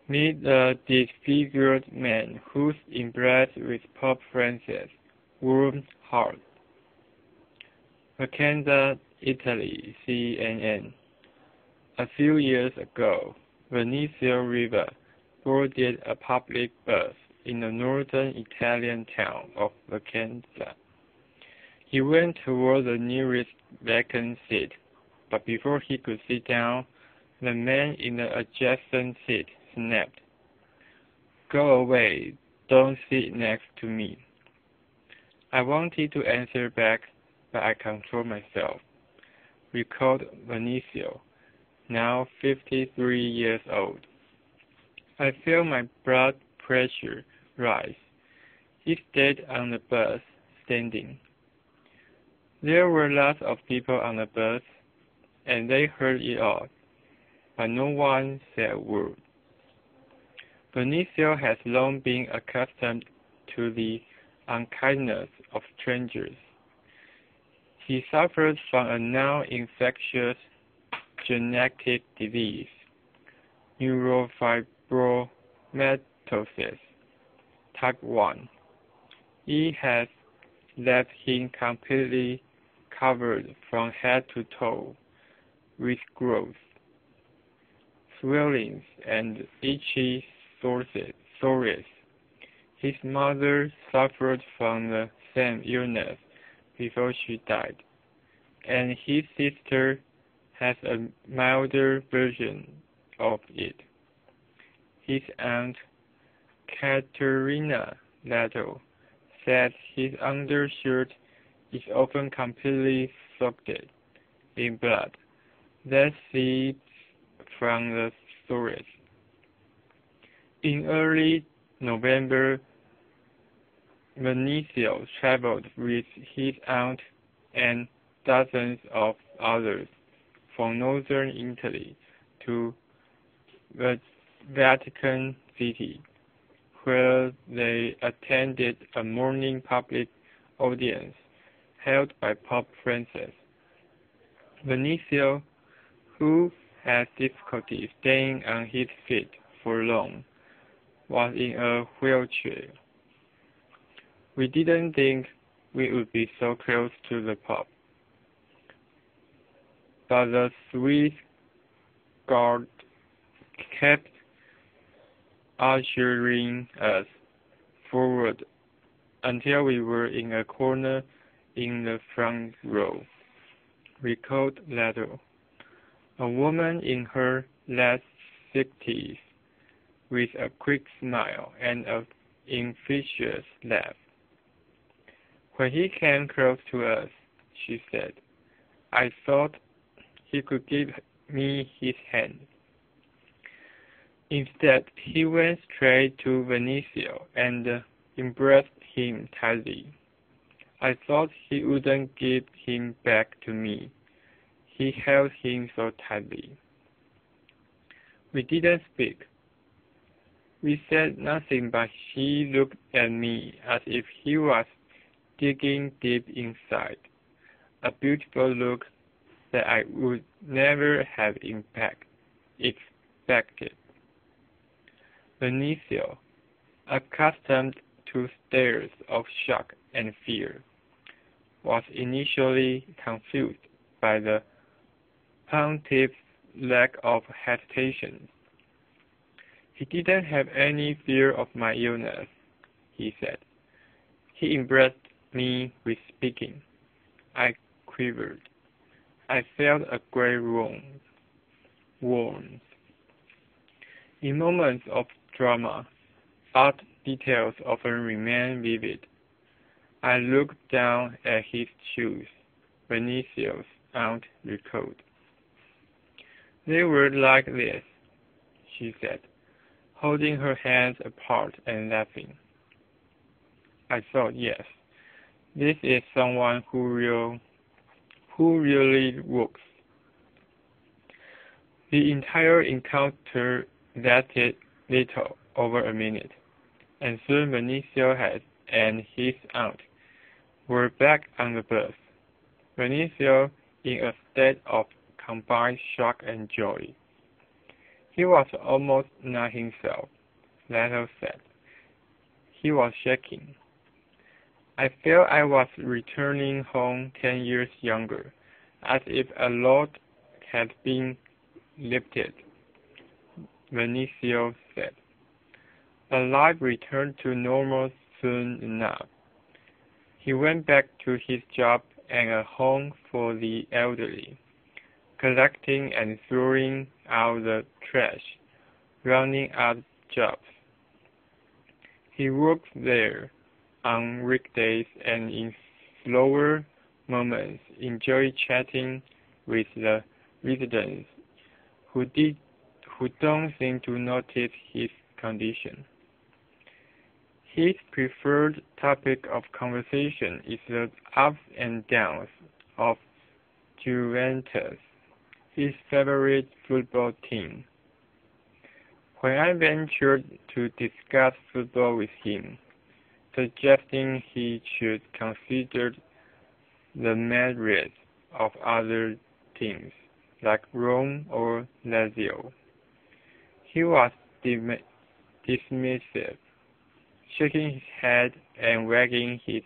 Meet the disfigured man whose embrace with Pope Francis warmed heart. Vicenza, Italy, CNN. A few years ago, Venetia River boarded a public bus in the northern Italian town of Vicenza. He went toward the nearest vacant seat, but before he could sit down, the man in the adjacent seat snapped, "Go away, don't sit next to me." I wanted to answer back, but I controlled myself, recalled Vinicio, now 53 years old. I felt my blood pressure rise. He stayed on the bus, standing. There were lots of people on the bus, and they heard it all, but no one said a word. Vinicio has long been accustomed to the unkindness of strangers. He suffered from a non-infectious genetic disease, neurofibromatosis, type 1. It has left him completely covered from head to toe with growths, swellings, and itchy sores. His mother suffered from the same illness before she died, and his sister has a milder version of it. His aunt, Caterina Lato, said his undershirt is often completely soaked in blood that seeps from the sores. In early November, Vinicio traveled with his aunt and dozens of others from northern Italy to the Vatican City, where they attended a morning public audience held by Pope Francis. Vinicio, who had difficulty staying on his feet for long, was in a wheelchair. We didn't think we would be so close to the Pope, but the Swiss guard kept ushering us forward until we were in a corner in the front row, recalled Lato, a woman in her late 60s with a quick smile and an infectious laugh. When he came close to us, she said, I thought he could give me his hand. Instead, he went straight to Vinicio and embraced him tightly. I thought he wouldn't give him back to me. He held him so tightly. We didn't speak. We said nothing, but he looked at me as if he was digging deep inside, a beautiful look that I would never have expected. Vinicio, accustomed to stares of shock and fear, was initially confused by the pontiff's lack of hesitation. He didn't have any fear of my illness, he said. He embraced me with speaking. I quivered. I felt a great warmth. In moments of drama, odd details often remain vivid. I looked down at his shoes, Vinicio's aunt recalled. They were like this, she said, holding her hands apart and laughing. I thought, yes, this is someone who really works. The entire encounter lasted little over a minute, and soon Vinicio and his aunt were back on the bus. Vinicio in a state of combined shock and joy. He was almost not himself, Leto said. He was shaking. I felt I was returning home 10 years younger, as if a load had been lifted, Benicio said. But life returned to normal soon enough. He went back to his job and a home for the elderly, collecting and throwing out the trash, rounding up jobs. He worked there on weekdays and in slower moments enjoyed chatting with the residents who don't seem to notice his condition. His preferred topic of conversation is the ups and downs of Juventus, his favorite football team. When I ventured to discuss football with him, suggesting he should consider the merits of other teams, like Rome or Lazio, he was dismissive, shaking his head and wagging his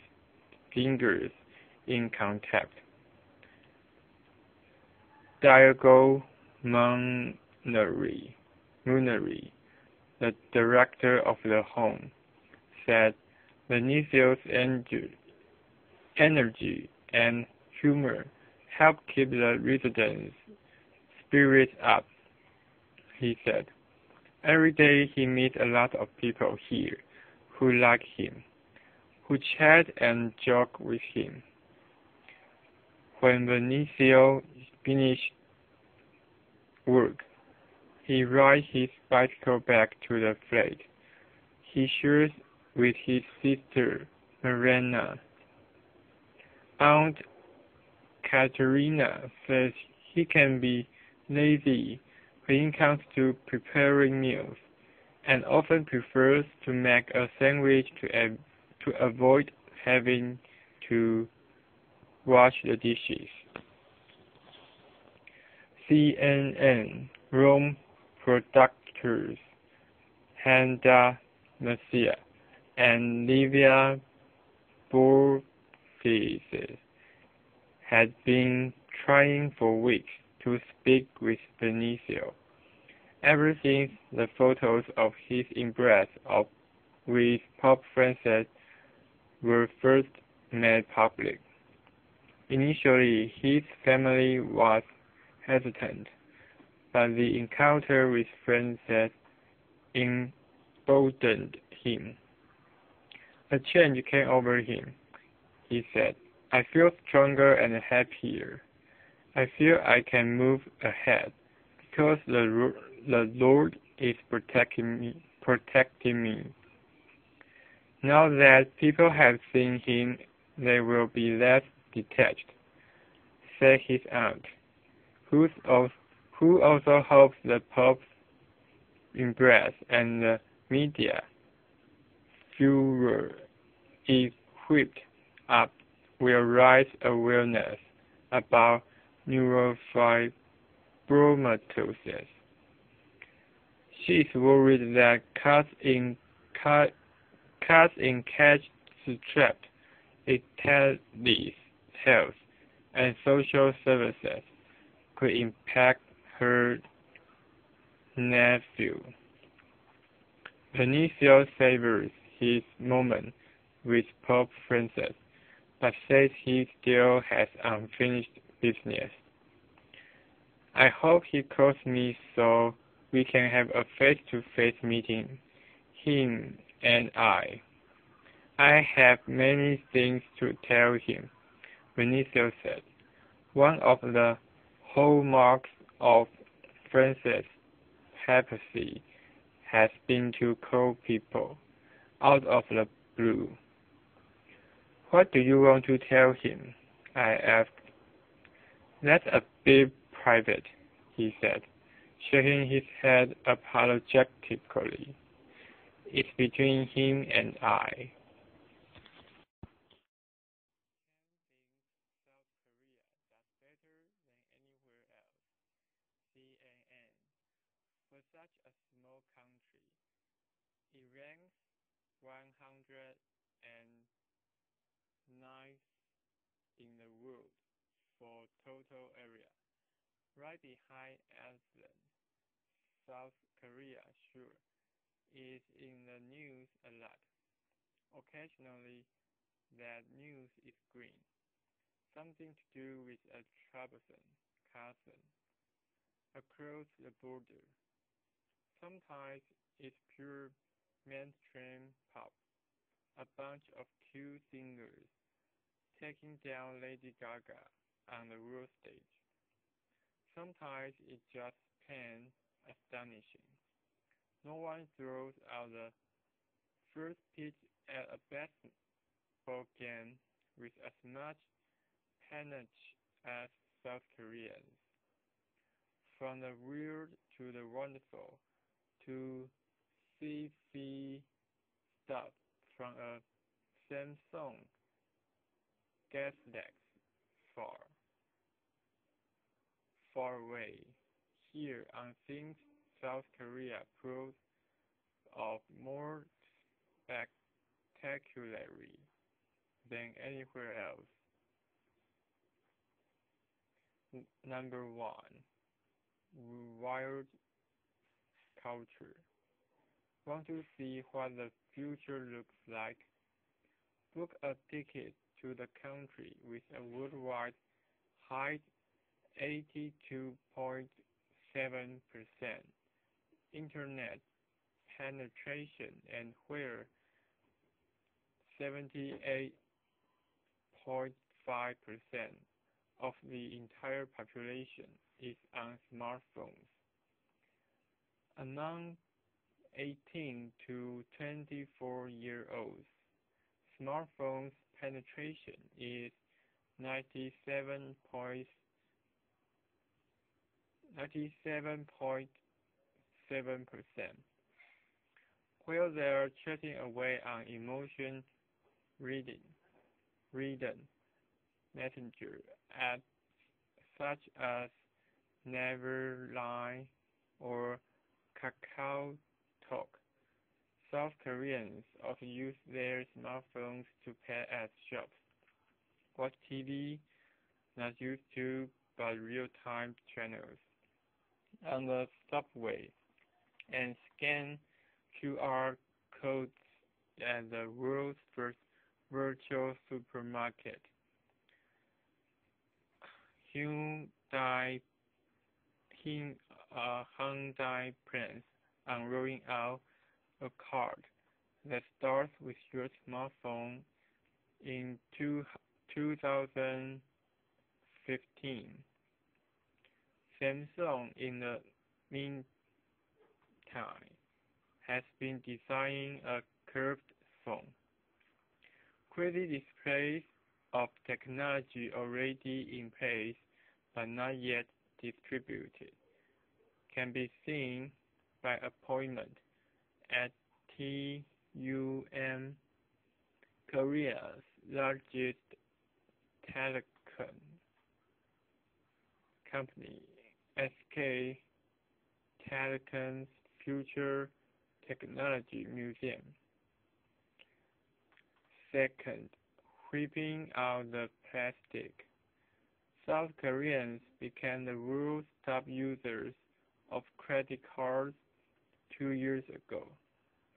fingers in contempt. Diego Muneri, the director of the home, said Benicio's energy and humor help keep the residents' spirits up, he said. Every day he meets a lot of people here who like him, who chat and joke with him. When Benicio finished work, he rides his bicycle back to the flat. He shares with his sister, Marina. Aunt Katerina says he can be lazy when it comes to preparing meals, and often prefers to make a sandwich to avoid having to wash the dishes. CNN Rome producers Handa Messia and Livia Borges had been trying for weeks to speak with Benicio. Ever since the photos of his embrace with Pope Francis were first made public. Initially, his family was hesitant, but the encounter with Francis emboldened him. A change came over him, he said. I feel stronger and happier. I feel I can move ahead because the Lord is protecting me. Now that people have seen him, they will be less detached, said his aunt, who also hopes the Pope's embrace and the media furor is whipped up will raise awareness about neurofibromatosis. She is worried that cuts in cash strapped Italy's health and social services could impact her nephew. Benicio savors his moment with Pope Francis, but says he still has unfinished business. I hope he calls me so we can have a face-to-face meeting, him and I. I have many things to tell him, Benicio said. One of the hallmarks of Francis' papacy has been to call people out of the blue. What do you want to tell him? I asked. That's a bit private, he said, shaking his head apologetically. It's between him and I. CNN. For small country. It ranks 109th in the world for total area, right behind Iceland. South Korea, sure, is in the news a lot. Occasionally, that news is green, something to do with a troublesome cousin across the border. Sometimes it's pure mainstream pop, a bunch of cute singers taking down Lady Gaga on the world stage. Sometimes it's just plain astonishing. No one throws out the first pitch at a basketball game with as much panache as South Koreans. From the weird to the wonderful to sci-fi stuff from a Samsung Galaxy far away. Here on things South Korea proves of more spectacularly than anywhere else. Number 1. Wild culture. Want to see what the future looks like? Book a ticket to the country with a worldwide high 82.7% internet penetration and where 78.5% of the entire population is on smartphones. Among 18 to 24-year-olds, smartphones penetration is 97.7%. While they are chatting away on emotion reading, messenger apps such as Neverline or Kakao Talk. South Koreans also use their smartphones to pay at shops, watch TV, not YouTube but real-time channels, on the subway, and scan QR codes at the world's first virtual supermarket. Hyundai plans on rolling out a card that starts with your smartphone in 2015. Samsung, in the meantime, has been designing a curved phone. Crazy displays of technology already in place but not yet distributed can be seen by appointment at TUM, Korea's largest telecom company, SK Telecom's Future Technology Museum. Second, whipping out the plastic. South Koreans became the world's top users of credit cards 2 years ago,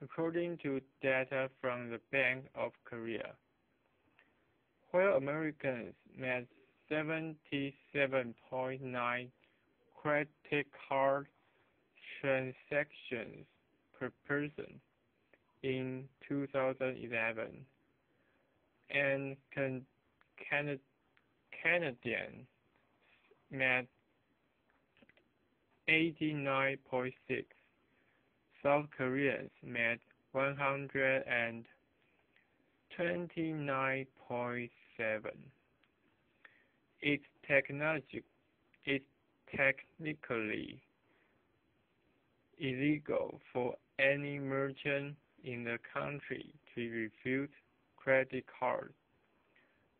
according to data from the Bank of Korea. While Americans made 77.9 credit card transactions per person in 2011, and Canadians made 89.6. South Koreans made 129.7. It's technically illegal for any merchant in the country to refuse credit cards,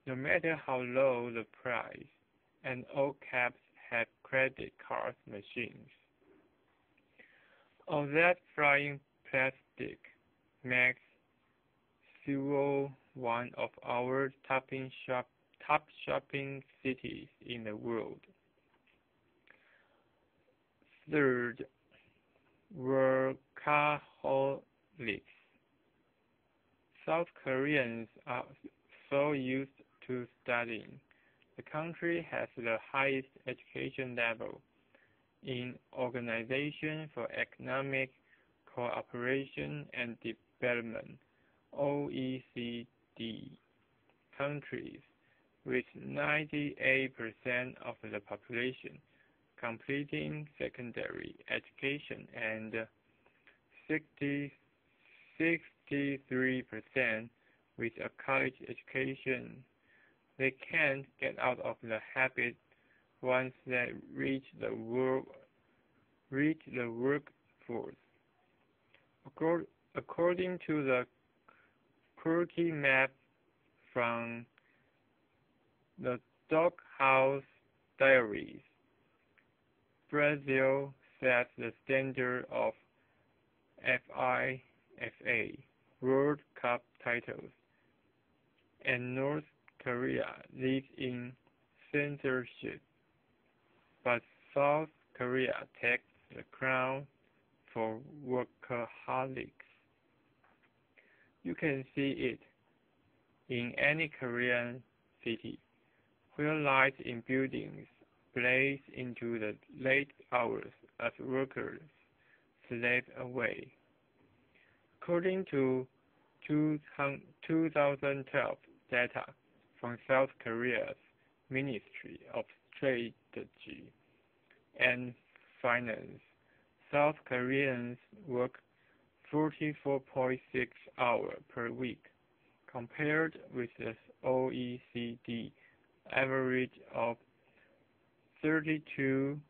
no matter how low the price, and all cabs have credit card machines. All that flying plastic makes Seoul one of our top shopping cities in the world. Third, workaholics. South Koreans are so used to studying. The country has the highest education level in Organization for Economic Cooperation and Development (OECD) countries, with 98% of the population completing secondary education and 63% with a college education. They can't get out of the habit once they reach the workforce. According to the quirky map from the Doghouse Diaries, Brazil sets the standard of FIFA World Cup titles, and North Korea lives in censorship, but South Korea takes the crown for workaholics. You can see it in any Korean city, where lights in buildings blaze into the late hours as workers slave away. According to 2012 data from South Korea's Ministry of Strategy and Finance, South Koreans work 44.6 hours per week, compared with the OECD average of 32.8.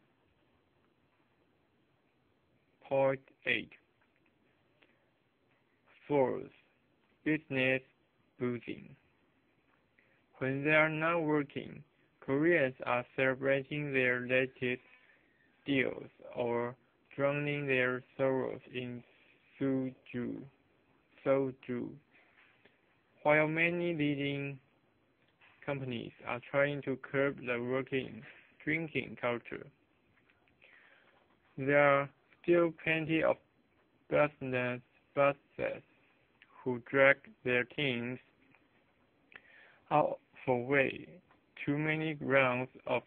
Fourth, business booming. When they are not working, Koreans are celebrating their latest deals or drowning their sorrows in soju. While many leading companies are trying to curb the drinking culture, there are still plenty of business bosses who drag their teams out for way too many rounds of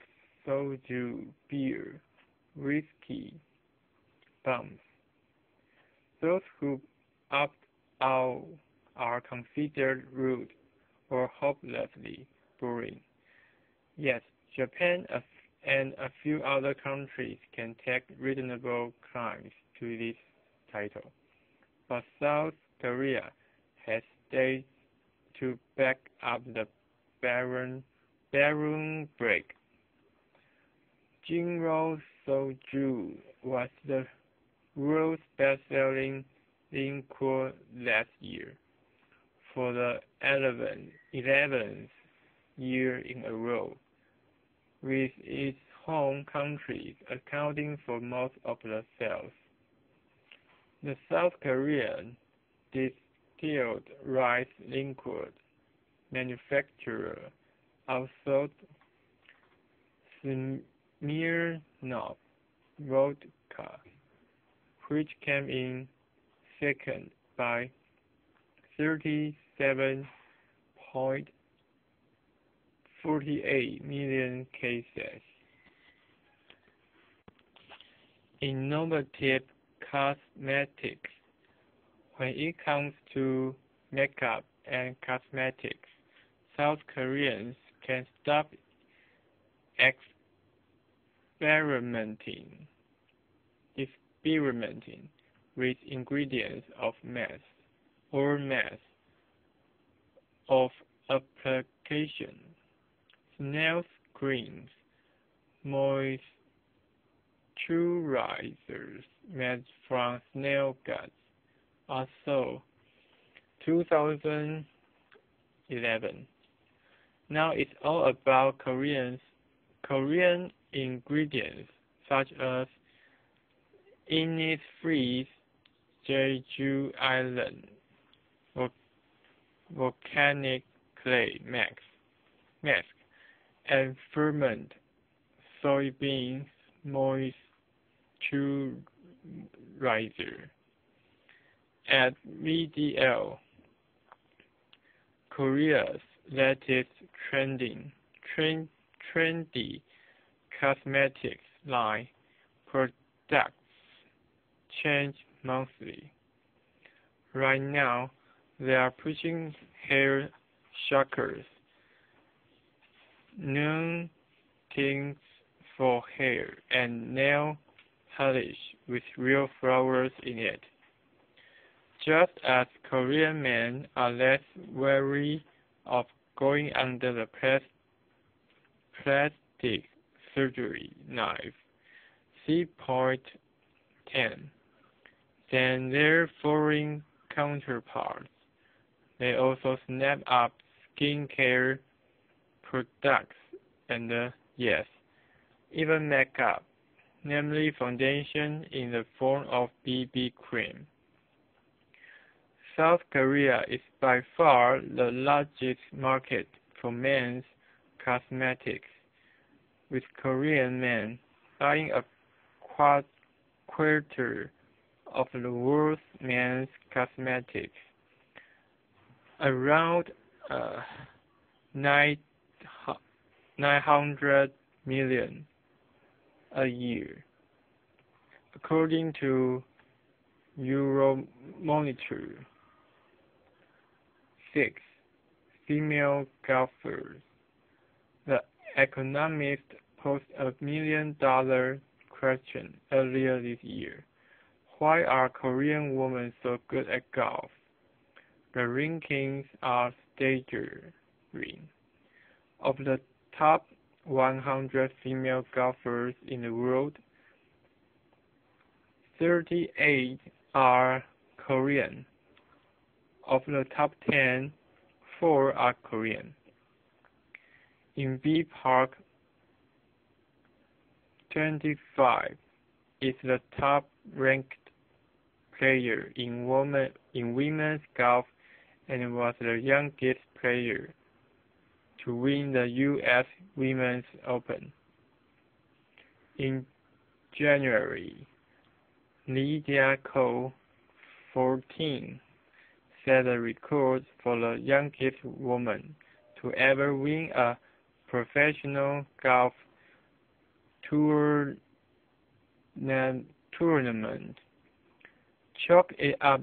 soju, beer, whiskey, bums. Those who opt out are considered rude or hopelessly boring. Yes, Japan and a few other countries can take reasonable claims to this title, but South Korea has states to back up the barren break. Jinro Soju was the world's best-selling liqueur last year, for the 11th year in a row, with its home country accounting for most of the sales. The South Korean distilled rice liqueur manufacturer outsold Smirnoff vodka, which came in second by 37.48 million cases. Innovative cosmetics. When it comes to makeup and cosmetics, South Koreans can stop experimenting with ingredients of mass of application. Snail creams, moisturizers made from snail guts are sold. 2011. Now it's all about Korean ingredients such as Innisfree's Jeju Island volcanic clay mask and ferment soybean moisturizer. At VDL, Korea's latest trendy cosmetics line products change monthly. Right now, they are pushing hair shockers, new things for hair, and nail polish with real flowers in it. Just as Korean men are less wary of going under the plastic surgery knife, see point 10, than their foreign counterparts. They also snap up skincare products and, yes, even makeup, namely foundation in the form of BB cream. South Korea is by far the largest market for men's cosmetics, with Korean men buying a quarter of the world's men's cosmetics, around 900 million a year, according to Euromonitor. 6. Female golfers. The Economist posed a $1 million question earlier this year. Why are Korean women so good at golf? The rankings are staggering. Of the top 100 female golfers in the world, 38 are Korean. Of the top 10, 4 are Korean. In B Park, 25 is the top-ranked player in women's golf and was the youngest player to win the U.S. Women's Open. In January, Lydia Ko, 14, set a record for the youngest woman to ever win a professional golf tournament. Chalk it up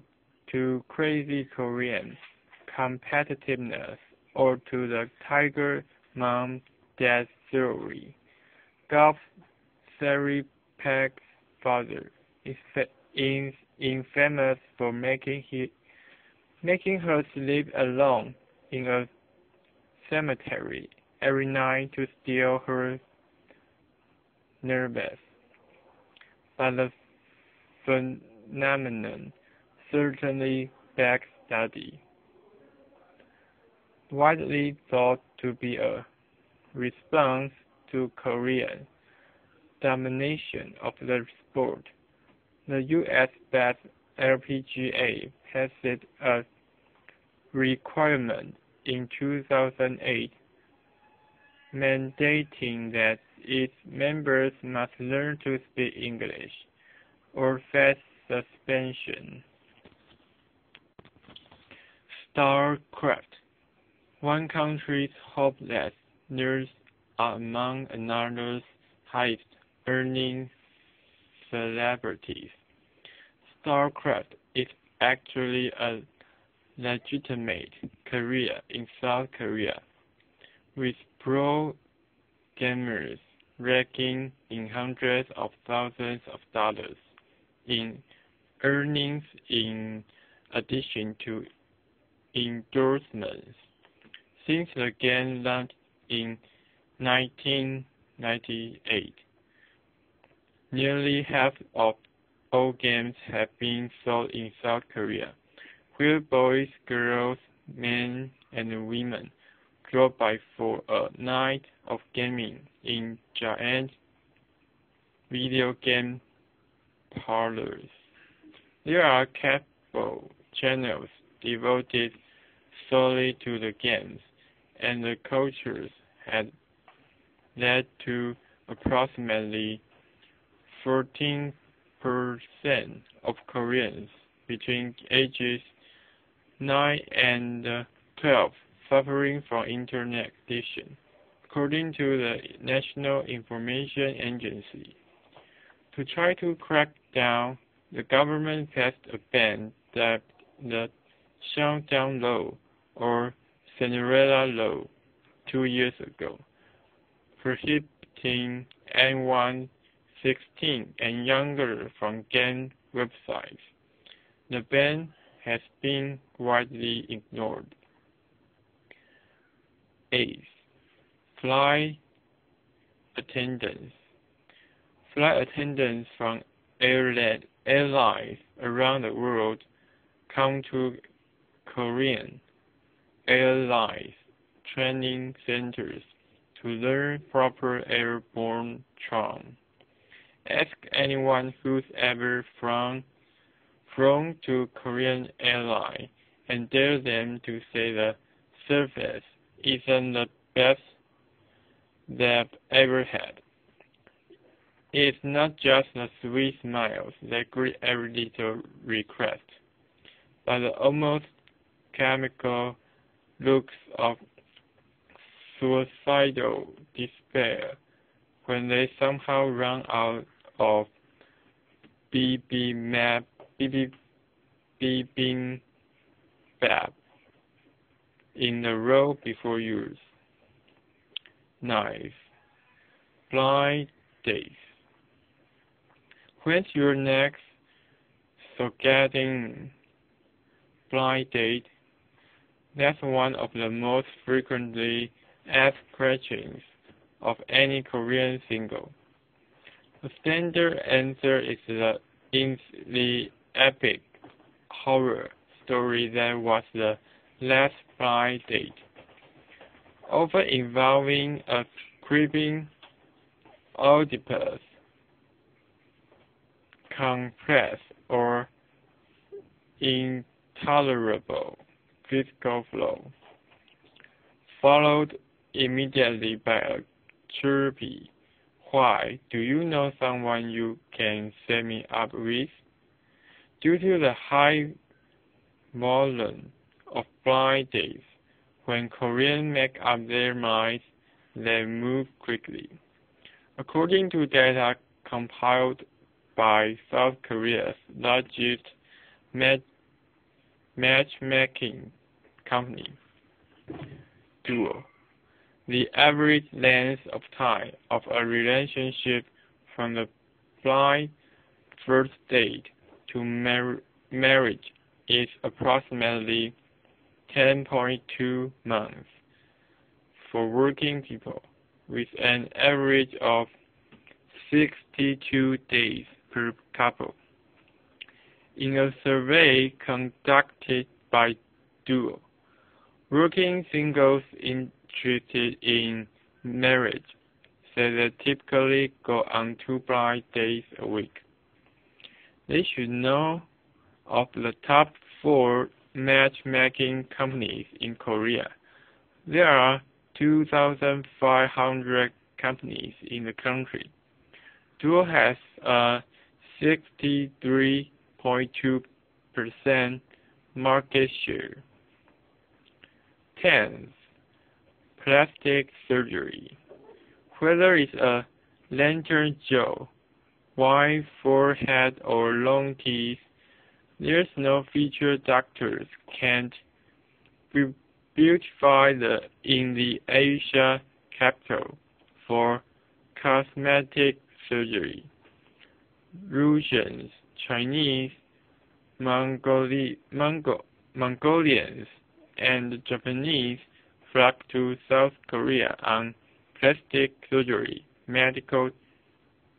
to crazy Korean competitiveness or to the tiger mom dad theory. Golf Sari Pek's father is infamous for making her sleep alone in a cemetery every night to steal her nervous. But the phenomenon certainly begs study. Widely thought to be a response to Korean domination of the sport, the U.S.-based LPGA passed a requirement in 2008 mandating that its members must learn to speak English or face suspension. StarCraft. One country's hopeless nerds are among another's highest earning celebrities. StarCraft is actually a legitimate career in South Korea, with pro gamers raking in hundreds of thousands of dollars in earnings in addition to endorsements. Since the game launched in 1998, nearly half of all games have been sold in South Korea, where boys, girls, men, and women drop by for a night of gaming in giant video game parlors. There are cable channels devoted solely to the games, and the cultures had led to approximately 14% of Koreans between ages 9 and 12 suffering from internet addiction, according to the National Information Agency. To try to crack down, the government passed a ban that the shutdown law, or Cinderella law, 2 years ago, prohibiting anyone 16 and younger from game websites. The ban has been widely ignored. 8. Flight attendants. Flight attendants from airlines around the world come to Korean airlines training centers to learn proper airborne charm. Ask anyone who's ever flown to Korean airline and dare them to say the service isn't the best they've ever had. It's not just the sweet smiles that greet every little request, but the almost chemical looks of suicidal despair when they somehow run out of bibimbap in the row before yours. 9. Blind dates. When's your next getting blind date? That's one of the most frequently asked questions of any Korean single. The standard answer is in the epic horror story that was the last blind date, often involving a creeping Oedipus complex or intolerable physical flow, followed immediately by a chirpy, "Why, do you know someone you can set me up with?" Due to the high volume of blind dates, when Koreans make up their minds, they move quickly. According to data compiled by South Korea's largest matchmaking company, Duo, the average length of time of a relationship from the blind first date to marriage is approximately 10.2 months for working people, with an average of 62 days per couple. In a survey conducted by Duo, working singles interested in marriage say they typically go on 2 blind dates a week. They should know of the top 4 matchmaking companies in Korea. There are 2,500 companies in the country. Duo has a 63.2% market share. 10. Plastic surgery. Whether it's a lantern jaw, wide forehead, or long teeth, there's no feature doctors can't beautify in the Asia capital for cosmetic surgery. Russians, Chinese, Mongolians, and Japanese flock to South Korea on plastic surgery medical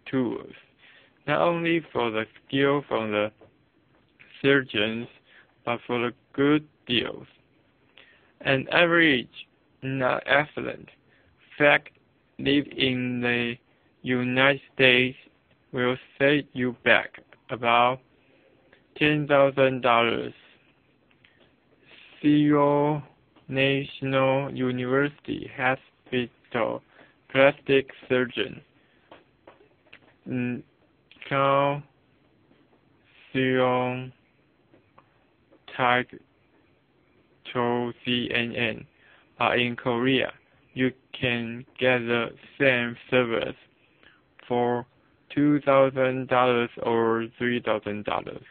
tours, not only for the skill from the surgeons, but for the good deals. An average non-affluent fact live in the United States will set you back about $10,000. Seoul National University Hospital plastic surgeon Kao Seong Tak told CNN, in Korea, you can get the same service for $2,000 or $3,000.